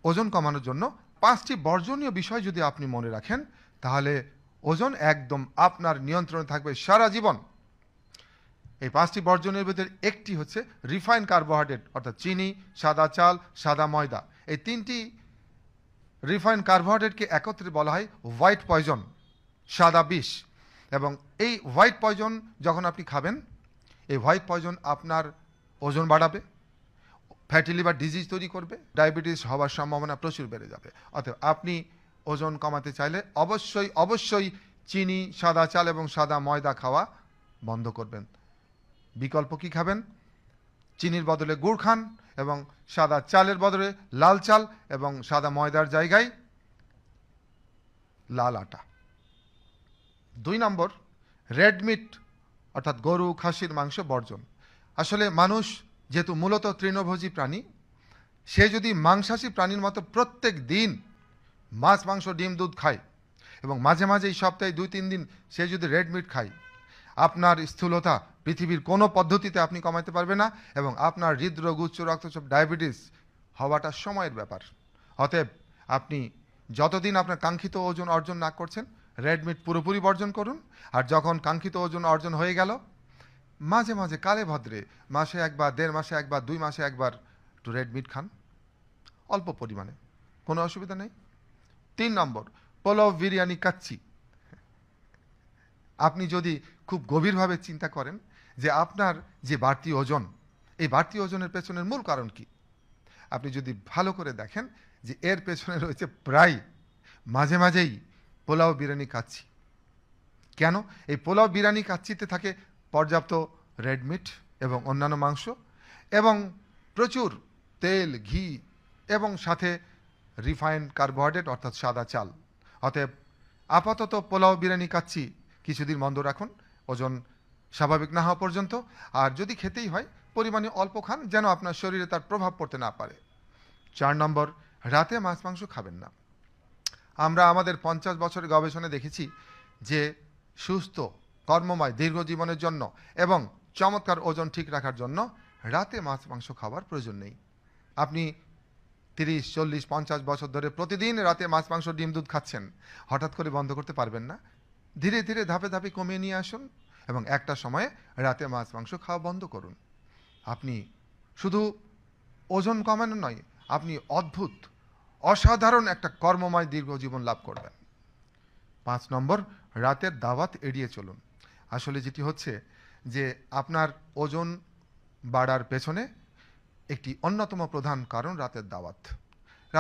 ওজন কমানোর জন্য 5টি বর্জনীয় বিষয় যদি আপনি মনে রাখেন, তাহলে ওজন একদম আপনার নিয়ন্ত্রণে থাকবে সারা জীবন। এই 5টি বর্জনীয় ভিতরে একটি হচ্ছে রিফাইন কার্বোহাইড্রেট, অর্থাৎ চিনি, সাদা চাল, সাদা ময়দা। এই 3টি রিফাইন কার্বোহাইড্রেটকে একত্রে বলা হয় হোয়াইট পয়জন, সাদা বিষ। এবং এই হোয়াইট পয়জন যখন আপনি খাবেন, এই হোয়াইট পয়জন আপনার ওজন বাড়াবে, ফ্যাটি লিভার ডিজিজ তৈরি করবে, ডায়াবেটিস হওয়ার সম্ভাবনা প্রচুর বেড়ে যাবে। অতএব আপনি ওজন কমাতে চাইলে অবশ্যই চিনি, সাদা চাল এবং সাদা ময়দা খাওয়া বন্ধ করবেন। বিকল্প কি খাবেন? চিনির বদলে গুড় খান, এবং সাদা চালের বদলে লাল চাল, এবং সাদা ময়দার জায়গায় লাল আটা। 2 নম্বর, রেড মিট অর্থাৎ গরু, খাসির মাংস বর্জন। আসলে মানুষ যেহেতু মূলত তৃণভোজী প্রাণী, সে যদি মাংসাশী প্রাণীর মতো প্রত্যেক দিন মাছ, মাংস, ডিম, দুধ খায়, এবং মাঝে মাঝে এই সপ্তাহে 2-3 দিন সে যদি রেড মিট খায়, আপনার স্থূলতা পৃথিবীর কোনো পদ্ধতিতে আপনি কমাতে পারবে না, এবং আপনার হৃদরোগ, উচ্চ রক্তচাপ, ডায়াবেটিস হওয়াটা সময়ের ব্যাপার। অতএব আপনি যতদিন আপনার কাঙ্ক্ষিত ওজন অর্জন না করছেন, রেড মিট পুরোপুরি বর্জন করুন। আর যখন কাঙ্ক্ষিত ওজন অর্জন হয়ে গেল, মাঝে মাঝে কালে ভদ্রে মাসে একবার, 1.5 মাসে একবার, 2 মাসে একবার একটু রেড মিট খান, অল্প পরিমাণে, কোনো অসুবিধা নেই। 3 নম্বর, পোলাও, বিরিয়ানি, কাচ্চি। আপনি যদি খুব গভীরভাবে চিন্তা করেন যে আপনার যে বাড়তি ওজন, এই বাড়তি ওজনের পেছনের মূল কারণ কি, আপনি যদি ভালো করে দেখেন যে এর পেছনে রয়েছে প্রায় মাঝে মাঝেই পোলাও, বিরিয়ানি, কাচ্চি। কেন? এই পোলাও, বিরিয়ানি, কাচ্চিতে থাকে পর্যাপ্ত রেড মিট এবং অন্যান্য মাংস, এবং প্রচুর তেল, ঘি, এবং সাথে রিফাইন্ড কার্বোহাইড্রেট অর্থাৎ সাদা চাল। অতএব আপাতত পোলাও, বিরিয়ানি, কাচ্চি কিছুদিন বন্ধ রাখুন, ওজন স্বাভাবিক না হওয়া পর্যন্ত। আর যদি খেতেই হয়, পরিমাণে অল্প খান, যেন আপনার শরীরে তার প্রভাব পড়তে না পারে। 4 নম্বর, রাতে মাছ, মাংস খাবেন না। আমরা আমাদের 50 বছরের গবেষণায় দেখেছি যে সুস্থ, কর্মময় দীর্ঘ জীবনের জন্য এবং চমৎকার ওজন ঠিক রাখার জন্য রাতে মাছ, মাংস খাওয়ার প্রয়োজন নেই। আপনি 30, 40, 50 বছর ধরে প্রতিদিন রাতে মাছ, মাংস, ডিম, দুধ খাচ্ছেন, হঠাৎ করে বন্ধ করতে পারবেন না। ধীরে ধীরে ধাপে ধাপে কমিয়ে নিয়ে আসুন, এবং একটা সময়ে রাতে মাছ, মাংস খাওয়া বন্ধ করুন। আপনি শুধু ওজন কমানো নয়, আপনি অদ্ভুত, অসাধারণ একটা কর্মময় দীর্ঘ জীবন লাভ করবেন। 5 নম্বর, রাতের দাওয়াত এড়িয়ে চলুন। আসলে যেটি হচ্ছে যে আপনার ওজন বাড়ার পেছনে একটি অন্যতম প্রধান কারণ রাতের দাওয়াত।